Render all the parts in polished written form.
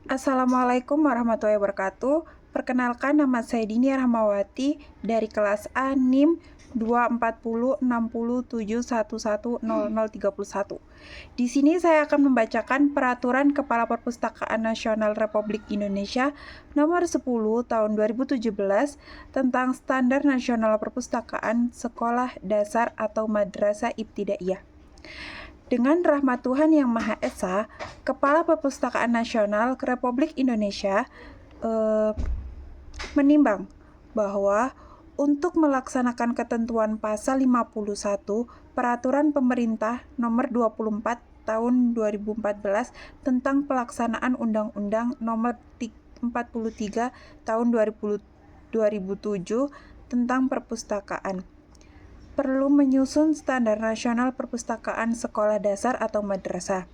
Assalamualaikum warahmatullahi wabarakatuh. Perkenalkan, nama saya Dini Rahmawati dari kelas A NIM 2406071100031. Di sini saya akan membacakan Peraturan Kepala Perpustakaan Nasional Republik Indonesia Nomor 10 Tahun 2017 tentang Standar Nasional Perpustakaan Sekolah Dasar atau Madrasah Ibtidaiyah. Dengan rahmat Tuhan Yang Maha Esa, Kepala Perpustakaan Nasional Republik Indonesia menimbang bahwa untuk melaksanakan ketentuan pasal 51 Peraturan Pemerintah Nomor 24 Tahun 2014 tentang pelaksanaan Undang-Undang Nomor 43 Tahun 2007 tentang perpustakaan, perlu menyusun standar nasional perpustakaan sekolah dasar atau madrasah,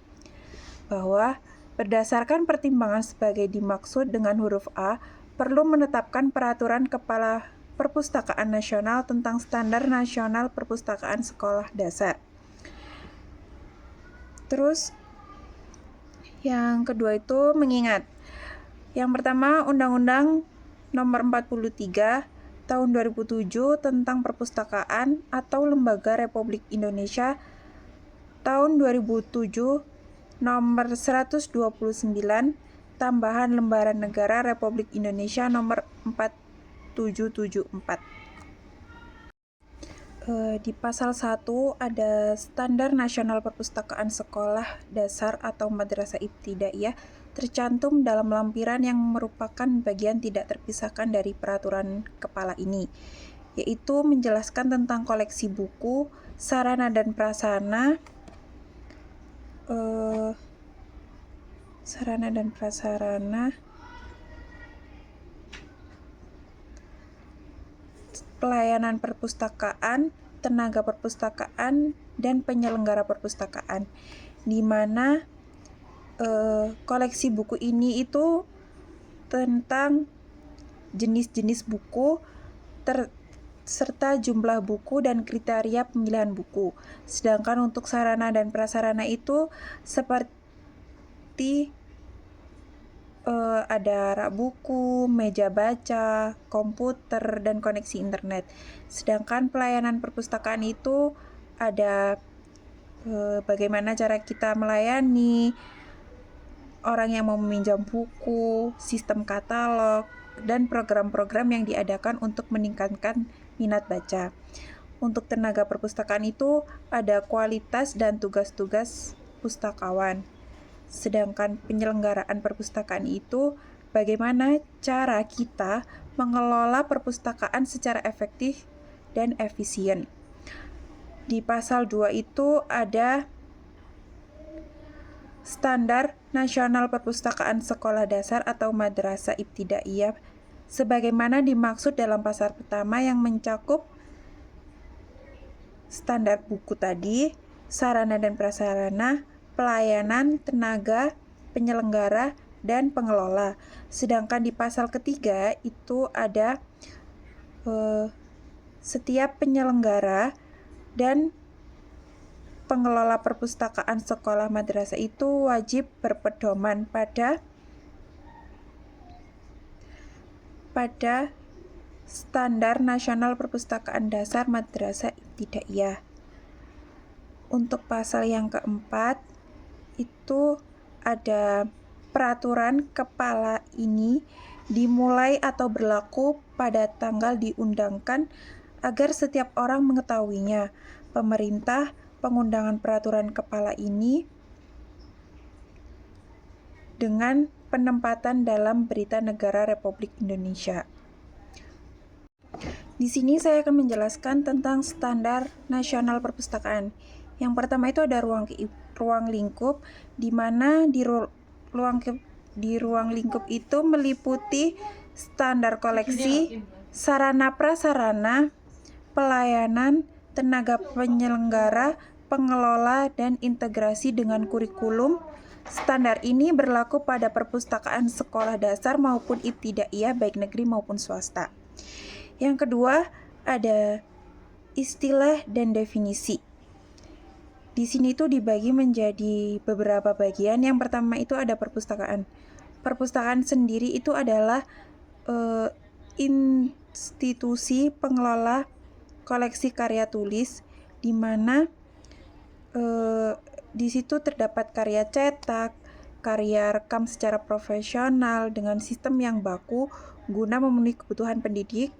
bahwa berdasarkan pertimbangan sebagai dimaksud dengan huruf A, perlu menetapkan peraturan Kepala Perpustakaan Nasional tentang standar nasional perpustakaan sekolah dasar. Terus yang kedua itu mengingat. Yang pertama, Undang-Undang Nomor 43 Tahun 2007 tentang Perpustakaan atau Lembaga Republik Indonesia Tahun 2007 Nomor 129 Tambahan Lembaran Negara Republik Indonesia Nomor 4774. Di pasal 1 ada Standar Nasional Perpustakaan Sekolah Dasar atau Madrasah Ibtidaiyah tercantum dalam lampiran yang merupakan bagian tidak terpisahkan dari peraturan kepala ini, yaitu menjelaskan tentang koleksi buku, sarana dan prasarana, pelayanan perpustakaan, tenaga perpustakaan, dan penyelenggara perpustakaan, di mana koleksi buku ini itu tentang jenis-jenis buku serta jumlah buku dan kriteria pemilihan buku. Sedangkan untuk sarana dan prasarana itu seperti ada rak buku, meja baca, komputer, dan koneksi internet. Sedangkan pelayanan perpustakaan itu ada bagaimana cara kita melayani orang yang mau meminjam buku, sistem katalog, dan program-program yang diadakan untuk meningkatkan minat baca. Untuk tenaga perpustakaan itu ada kualitas dan tugas-tugas pustakawan. Sedangkan penyelenggaraan perpustakaan itu bagaimana cara kita mengelola perpustakaan secara efektif dan efisien. Di pasal 2 itu ada Standar Nasional Perpustakaan Sekolah Dasar atau Madrasah Ibtidaiyah sebagaimana dimaksud dalam pasal pertama yang mencakup standar buku tadi, sarana dan prasarana, pelayanan, tenaga, penyelenggara, dan pengelola. Sedangkan di pasal ketiga itu ada setiap penyelenggara dan pengelola perpustakaan sekolah madrasah itu wajib berpedoman pada Standar Nasional Perpustakaan Dasar Madrasah Ibtidaiyah. Untuk pasal yang keempat itu ada peraturan kepala ini dimulai atau berlaku pada tanggal diundangkan agar setiap orang mengetahuinya. Pemerintah pengundangan peraturan kepala ini dengan penempatan dalam Berita Negara Republik Indonesia. Di sini saya akan menjelaskan tentang Standar Nasional Perpustakaan. Yang pertama itu ada ruang lingkup, di mana di ruang lingkup itu meliputi standar koleksi, sarana prasarana, pelayanan, tenaga penyelenggara, pengelola, dan integrasi dengan kurikulum. Standar ini berlaku pada perpustakaan sekolah dasar maupun ibtidaiyah baik negeri maupun swasta. Yang kedua, ada istilah dan definisi. Di sini tuh dibagi menjadi beberapa bagian. Yang pertama itu ada perpustakaan. perpustakaan sendiri itu adalah institusi pengelola koleksi karya tulis, di mana di situ terdapat karya cetak, karya rekam secara profesional dengan sistem yang baku guna memenuhi kebutuhan pendidik,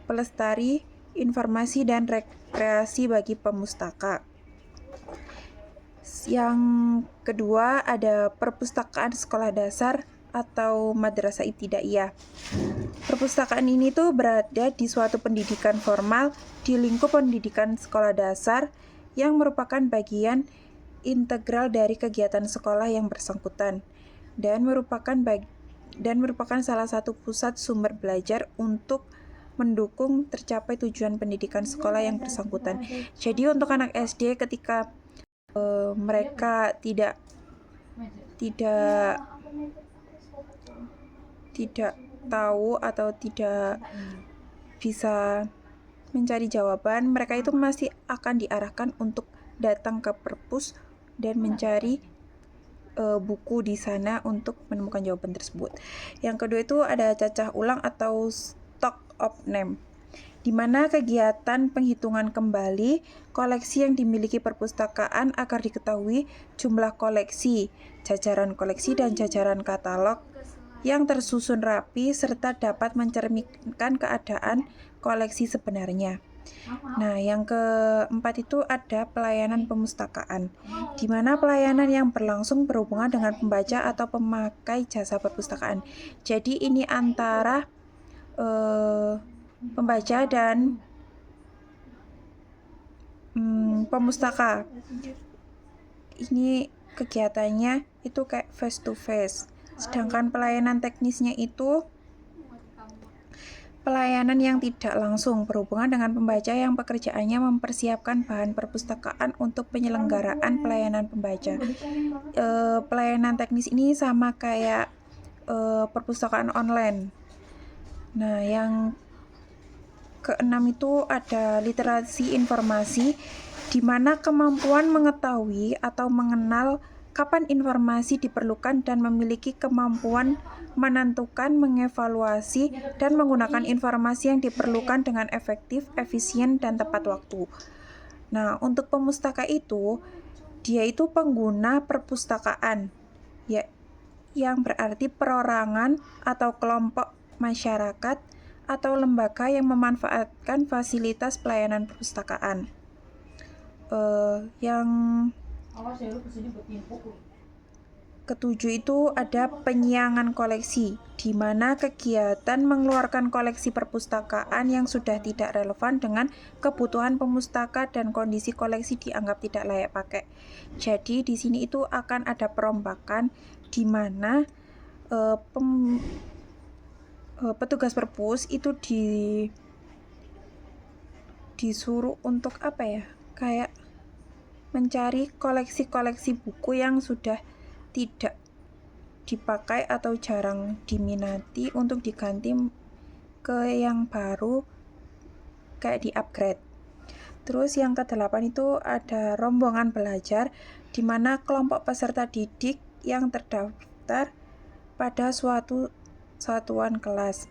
pelestari, informasi, dan rekreasi bagi pemustaka. Yang kedua ada perpustakaan sekolah dasar atau madrasah ibtidaiyah. Perpustakaan ini tuh berada di suatu pendidikan formal di lingkup pendidikan sekolah dasar yang merupakan bagian integral dari kegiatan sekolah yang bersangkutan dan merupakan salah satu pusat sumber belajar untuk mendukung tercapai tujuan pendidikan sekolah yang bersangkutan. Jadi untuk anak SD ketika mereka tidak tahu atau tidak bisa mencari jawaban, mereka itu masih akan diarahkan untuk datang ke perpus dan mencari buku di sana untuk menemukan jawaban tersebut. Yang kedua itu ada cacah ulang atau stock of name, di mana kegiatan penghitungan kembali koleksi yang dimiliki perpustakaan agar diketahui jumlah koleksi, jajaran koleksi, dan jajaran katalog yang tersusun rapi serta dapat mencerminkan keadaan koleksi sebenarnya. Nah, yang keempat itu ada pelayanan pemustakaan, di mana pelayanan yang berlangsung berhubungan dengan pembaca atau pemakai jasa perpustakaan. Jadi ini antara pembaca dan pemustaka. Ini kegiatannya itu kayak face to face. Sedangkan pelayanan teknisnya itu pelayanan yang tidak langsung berhubungan dengan pembaca yang pekerjaannya mempersiapkan bahan perpustakaan untuk penyelenggaraan pelayanan pembaca. Pelayanan teknis ini sama kayak perpustakaan online. Nah, yang keenam itu ada literasi informasi, di mana kemampuan mengetahui atau mengenal kapan informasi diperlukan dan memiliki kemampuan menentukan, mengevaluasi, dan menggunakan informasi yang diperlukan dengan efektif, efisien, dan tepat waktu. Nah, untuk pemustaka itu, dia itu pengguna perpustakaan, ya, yang berarti perorangan atau kelompok masyarakat atau lembaga yang memanfaatkan fasilitas pelayanan perpustakaan. Yang ketujuh itu ada penyiangan koleksi, di mana kegiatan mengeluarkan koleksi perpustakaan yang sudah tidak relevan dengan kebutuhan pemustaka dan kondisi koleksi dianggap tidak layak pakai. Jadi di sini itu akan ada perombakan, di mana petugas perpus itu disuruh untuk kayak mencari koleksi-koleksi buku yang sudah tidak dipakai atau jarang diminati untuk diganti ke yang baru, kayak di-upgrade. Terus yang ke-8 itu ada rombongan belajar, di mana kelompok peserta didik yang terdaftar pada suatu satuan kelas.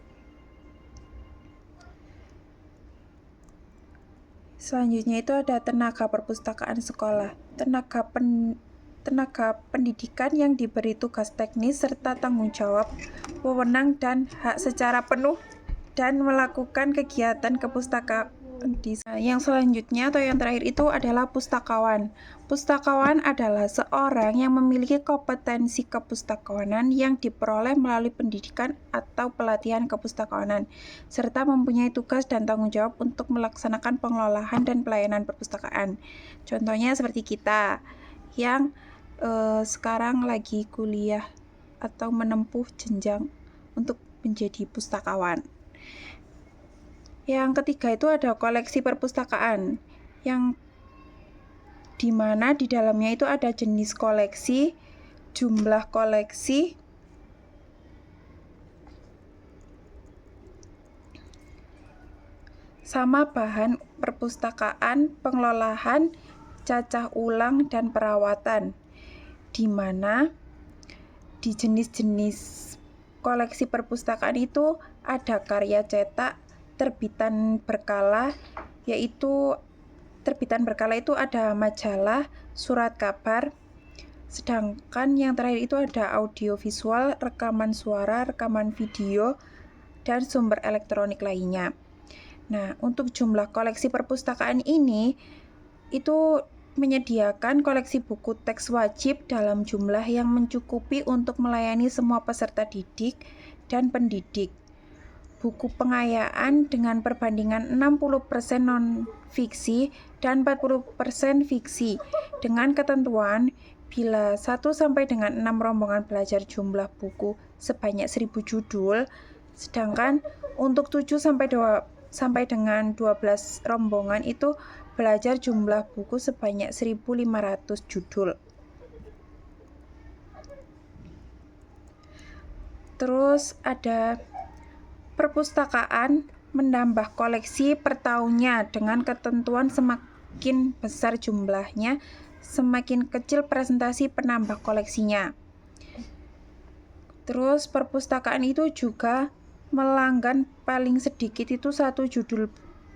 Selanjutnya itu ada tenaga perpustakaan sekolah, tenaga pendidikan yang diberi tugas teknis serta tanggung jawab, wewenang, dan hak secara penuh dan melakukan kegiatan kepustakaan. Yang selanjutnya atau yang terakhir itu adalah pustakawan. Pustakawan adalah seorang yang memiliki kompetensi kepustakawanan yang diperoleh melalui pendidikan atau pelatihan kepustakawanan, serta mempunyai tugas dan tanggung jawab untuk melaksanakan pengelolaan dan pelayanan perpustakaan. Contohnya seperti kita yang sekarang lagi kuliah atau menempuh jenjang untuk menjadi pustakawan. Yang ketiga itu ada koleksi perpustakaan, yang dimana di dalamnya itu ada jenis koleksi, jumlah koleksi, sama bahan perpustakaan, pengelolaan, cacah ulang, dan perawatan, di mana di jenis-jenis koleksi perpustakaan itu ada karya cetak, terbitan berkala, yaitu terbitan berkala itu ada majalah, surat kabar, sedangkan yang terakhir itu ada audiovisual, rekaman suara, rekaman video, dan sumber elektronik lainnya. Nah, untuk jumlah koleksi perpustakaan ini itu menyediakan koleksi buku teks wajib dalam jumlah yang mencukupi untuk melayani semua peserta didik dan pendidik. Buku pengayaan dengan perbandingan 60% non-fiksi dan 40% fiksi dengan ketentuan bila 1 sampai dengan 6 rombongan belajar jumlah buku sebanyak 1000 judul, sedangkan untuk 7 sampai dengan 12 rombongan itu belajar jumlah buku sebanyak 1500 judul. Terus ada perpustakaan menambah koleksi per tahunnya dengan ketentuan semakin besar jumlahnya, semakin kecil presentasi penambah koleksinya. Terus perpustakaan itu juga melanggan paling sedikit itu 1 judul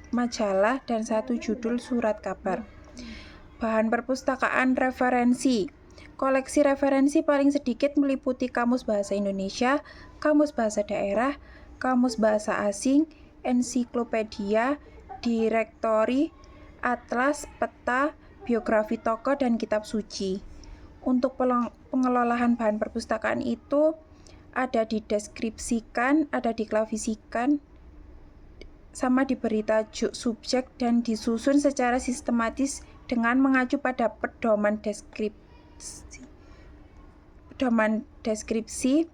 majalah dan 1 judul surat kabar. Bahan perpustakaan referensi. Koleksi referensi paling sedikit meliputi Kamus Bahasa Indonesia, Kamus Bahasa Daerah, Kamus Bahasa Asing, ensiklopedia, direktori, atlas, peta, biografi tokoh, dan kitab suci. Untuk pengelolaan bahan perpustakaan itu ada dideskripsikan, ada diklasifisikan, sama diberi tajuk subjek dan disusun secara sistematis dengan mengacu pada pedoman deskripsi,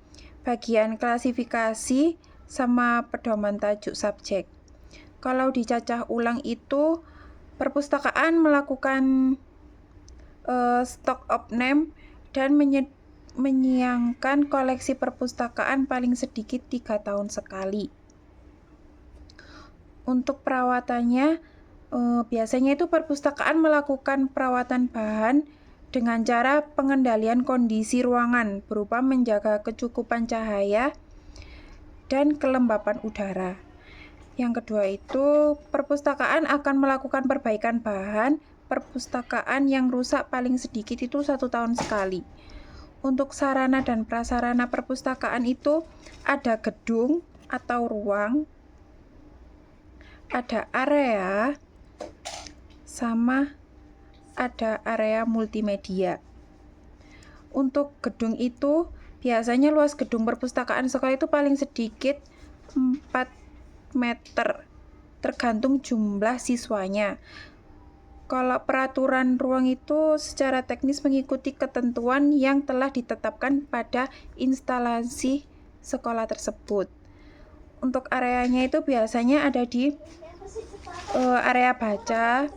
bagian klasifikasi, sama pedoman tajuk subjek. Kalau dicacah ulang itu, perpustakaan melakukan stock of name dan menyiangkan koleksi perpustakaan paling sedikit 3 tahun sekali. Untuk perawatannya, biasanya itu perpustakaan melakukan perawatan bahan dengan cara pengendalian kondisi ruangan berupa menjaga kecukupan cahaya dan kelembapan udara. Yang kedua itu, perpustakaan akan melakukan perbaikan bahan perpustakaan yang rusak paling sedikit itu 1 tahun sekali. Untuk sarana dan prasarana perpustakaan itu ada gedung atau ruang, ada area, sama ada area multimedia. Untuk gedung itu biasanya luas gedung perpustakaan sekolah itu paling sedikit 4 meter tergantung jumlah siswanya. Kalau peraturan ruang itu secara teknis mengikuti ketentuan yang telah ditetapkan pada instalasi sekolah tersebut. Untuk areanya itu biasanya ada di area baca.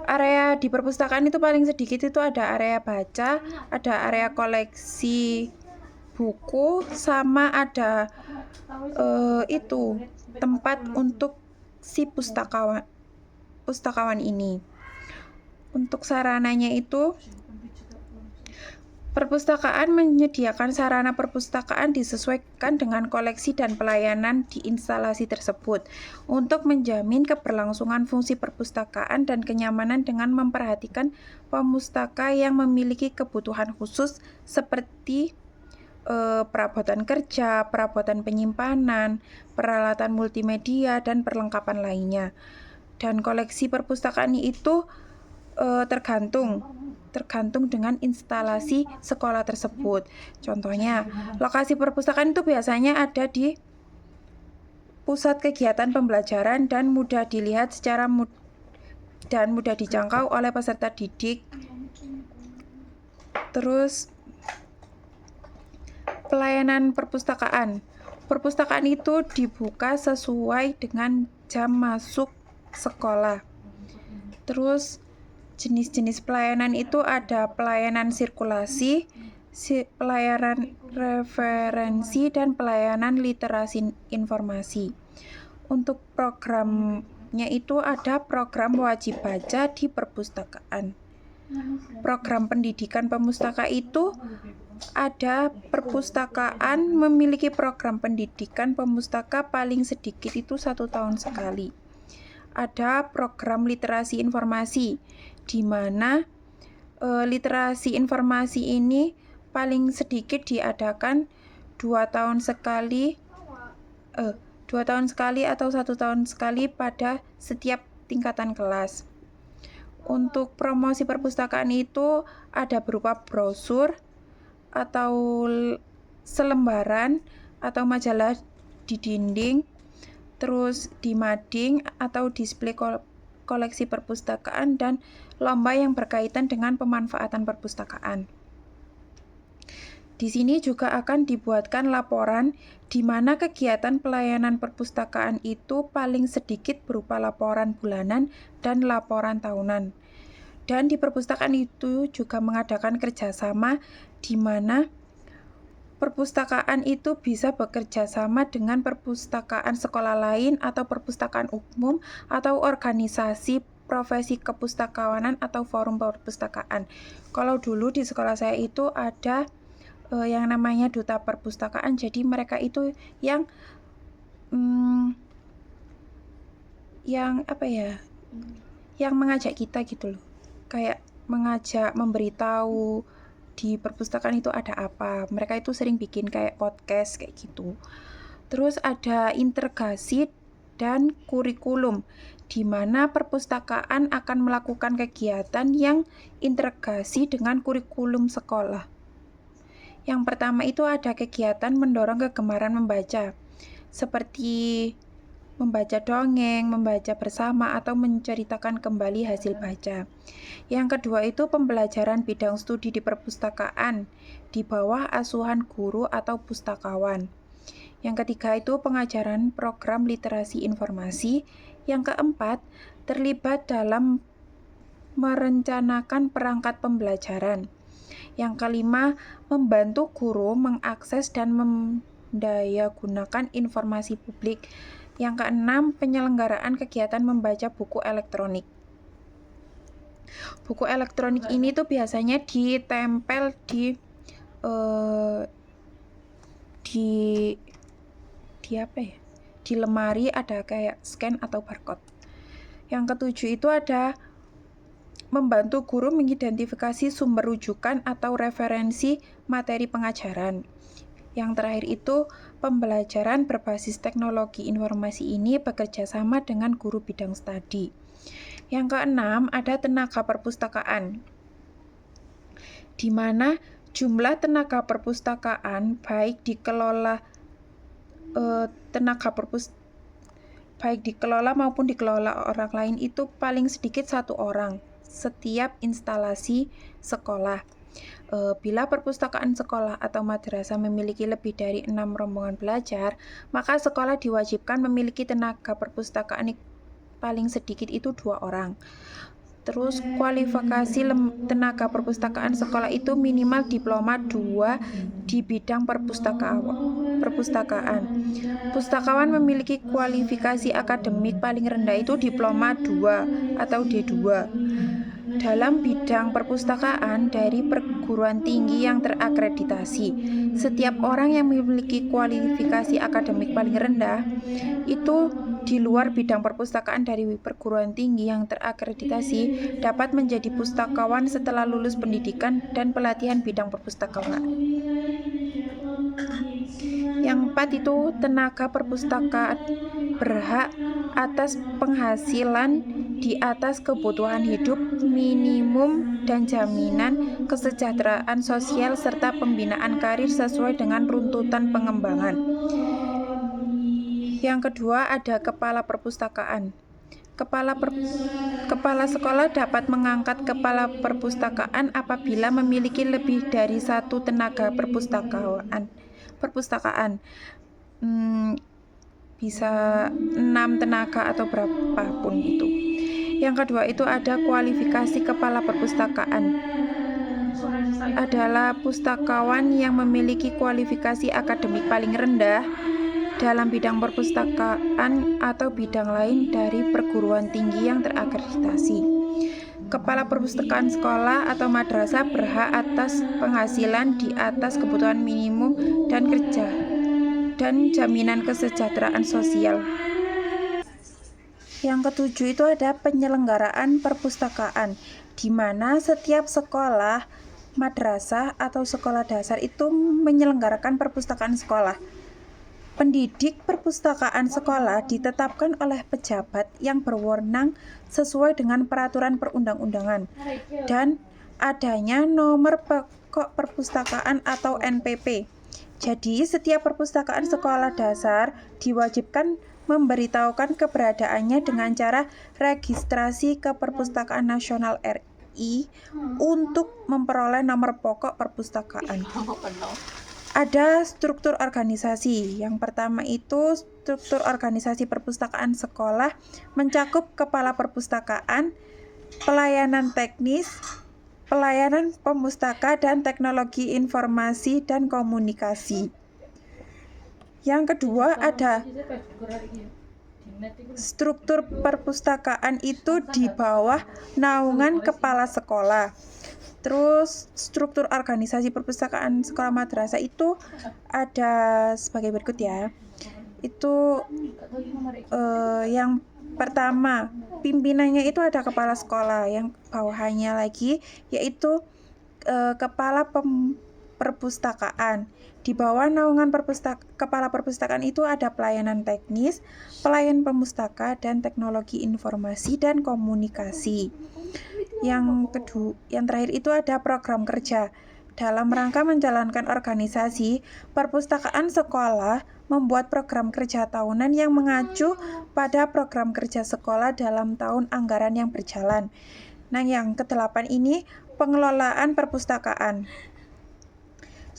Area di perpustakaan itu paling sedikit itu ada area baca, ada area koleksi buku, sama ada itu tempat untuk si pustakawan ini. Untuk sarananya itu, perpustakaan menyediakan sarana perpustakaan disesuaikan dengan koleksi dan pelayanan di instalasi tersebut untuk menjamin keberlangsungan fungsi perpustakaan dan kenyamanan dengan memperhatikan pemustaka yang memiliki kebutuhan khusus seperti perabotan kerja, perabotan penyimpanan, peralatan multimedia, dan perlengkapan lainnya. Dan koleksi perpustakaan itu tergantung dengan instalasi sekolah tersebut. Contohnya, lokasi perpustakaan itu biasanya ada di pusat kegiatan pembelajaran dan mudah dilihat dan mudah dijangkau oleh peserta didik. Terus pelayanan perpustakaan. Perpustakaan itu dibuka sesuai dengan jam masuk sekolah. Terus jenis-jenis pelayanan itu ada pelayanan sirkulasi, pelayanan referensi, dan pelayanan literasi informasi. Untuk programnya itu ada program wajib baca di perpustakaan. Program pendidikan pemustaka itu ada perpustakaan memiliki program pendidikan pemustaka paling sedikit itu 1 tahun sekali. Ada program literasi informasi, di mana literasi informasi ini paling sedikit diadakan 2 tahun sekali, 2 tahun sekali atau 1 tahun sekali pada setiap tingkatan kelas. Untuk promosi perpustakaan itu ada berupa brosur atau selembaran atau majalah di dinding, terus di mading atau display koleksi perpustakaan, dan lomba yang berkaitan dengan pemanfaatan perpustakaan. Di sini juga akan dibuatkan laporan di mana kegiatan pelayanan perpustakaan itu paling sedikit berupa laporan bulanan dan laporan tahunan. Dan di perpustakaan itu juga mengadakan kerjasama di mana perpustakaan itu bisa bekerja sama dengan perpustakaan sekolah lain atau perpustakaan umum atau organisasi profesi kepustakawanan atau forum perpustakaan. Kalau dulu di sekolah saya itu ada yang namanya duta perpustakaan, jadi mereka itu yang yang mengajak kita gitu loh, kayak mengajak, memberitahu di perpustakaan itu ada apa. Mereka itu sering bikin kayak podcast kayak gitu. Terus ada integrasi dan kurikulum, di mana perpustakaan akan melakukan kegiatan yang integrasi dengan kurikulum sekolah. Yang pertama itu ada kegiatan mendorong kegemaran membaca, seperti membaca dongeng, membaca bersama, atau menceritakan kembali hasil baca. Yang kedua itu pembelajaran bidang studi di perpustakaan di bawah asuhan guru atau pustakawan. Yang ketiga itu pengajaran program literasi informasi. Yang keempat, terlibat dalam merencanakan perangkat pembelajaran. Yang kelima, membantu guru mengakses dan mendayagunakan informasi publik. Yang keenam, penyelenggaraan kegiatan membaca buku elektronik. Buku elektronik ini tuh biasanya ditempel di di lemari, ada kayak scan atau barcode. Yang ketujuh itu ada membantu guru mengidentifikasi sumber rujukan atau referensi materi pengajaran. Yang terakhir itu pembelajaran berbasis teknologi informasi ini bekerja sama dengan guru bidang studi. Yang keenam ada tenaga perpustakaan, di mana jumlah tenaga perpustakaan baik dikelola maupun dikelola orang lain itu paling sedikit 1 orang setiap instalasi sekolah. Bila perpustakaan sekolah atau madrasah memiliki lebih dari 6 rombongan belajar, maka sekolah diwajibkan memiliki tenaga perpustakaan paling sedikit itu 2 orang. Terus kualifikasi tenaga perpustakaan sekolah itu minimal diploma 2 di bidang perpustakaan. Pustakawan memiliki kualifikasi akademik paling rendah itu diploma 2 atau D2 dalam bidang perpustakaan dari perguruan tinggi yang terakreditasi. Setiap orang yang memiliki kualifikasi akademik paling rendah itu di luar bidang perpustakaan dari perguruan tinggi yang terakreditasi dapat menjadi pustakawan setelah lulus pendidikan dan pelatihan bidang perpustakaan. Yang 4 itu tenaga perpustakaan berhak atas penghasilan di atas kebutuhan hidup minimum dan jaminan kesejahteraan sosial serta pembinaan karir sesuai dengan runtutan pengembangan. Yang kedua ada kepala perpustakaan. Kepala sekolah dapat mengangkat kepala perpustakaan apabila memiliki lebih dari 1 tenaga perpustakaan. Bisa 6 tenaga atau berapapun itu. Yang kedua itu ada kualifikasi kepala perpustakaan. Adalah pustakawan yang memiliki kualifikasi akademik paling rendah dalam bidang perpustakaan atau bidang lain dari perguruan tinggi yang terakreditasi. Kepala perpustakaan sekolah atau madrasah berhak atas penghasilan di atas kebutuhan minimum dan kerja dan jaminan kesejahteraan sosial. Yang ketujuh itu ada penyelenggaraan perpustakaan, di mana setiap sekolah, madrasah atau sekolah dasar itu menyelenggarakan perpustakaan sekolah. Pendidik perpustakaan sekolah ditetapkan oleh pejabat yang berwenang sesuai dengan peraturan perundang-undangan dan adanya nomor pokok perpustakaan atau NPP. Jadi, setiap perpustakaan sekolah dasar diwajibkan memberitahukan keberadaannya dengan cara registrasi ke Perpustakaan Nasional RI untuk memperoleh nomor pokok perpustakaan. Ada struktur organisasi. Yang pertama itu struktur organisasi perpustakaan sekolah mencakup kepala perpustakaan, pelayanan teknis, pelayanan pemustaka, dan teknologi informasi dan komunikasi. Yang kedua ada struktur perpustakaan itu di bawah naungan kepala sekolah. Terus struktur organisasi perpustakaan sekolah madrasah itu ada sebagai berikut ya. Itu yang pertama, pimpinannya itu ada kepala sekolah, yang bawahannya lagi yaitu kepala perpustakaan. Di bawah naungan kepala perpustakaan itu ada pelayanan teknis, pelayan pemustaka, dan teknologi informasi dan komunikasi. Yang terakhir itu ada program kerja. Dalam rangka menjalankan organisasi, perpustakaan sekolah membuat program kerja tahunan yang mengacu pada program kerja sekolah dalam tahun anggaran yang berjalan. Nah, yang ke-8 ini pengelolaan perpustakaan.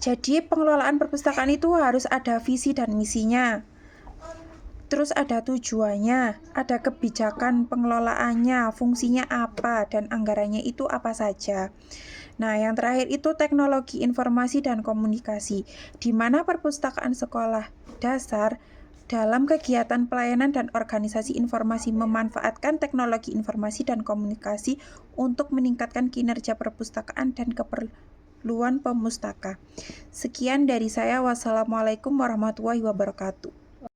Jadi, pengelolaan perpustakaan itu harus ada visi dan misinya. Terus ada tujuannya, ada kebijakan pengelolaannya, fungsinya apa, dan anggarannya itu apa saja. Nah, yang terakhir itu teknologi informasi dan komunikasi, di mana perpustakaan sekolah dasar dalam kegiatan pelayanan dan organisasi informasi memanfaatkan teknologi informasi dan komunikasi untuk meningkatkan kinerja perpustakaan dan keperluan pemustaka. Sekian dari saya. Wassalamualaikum warahmatullahi wabarakatuh.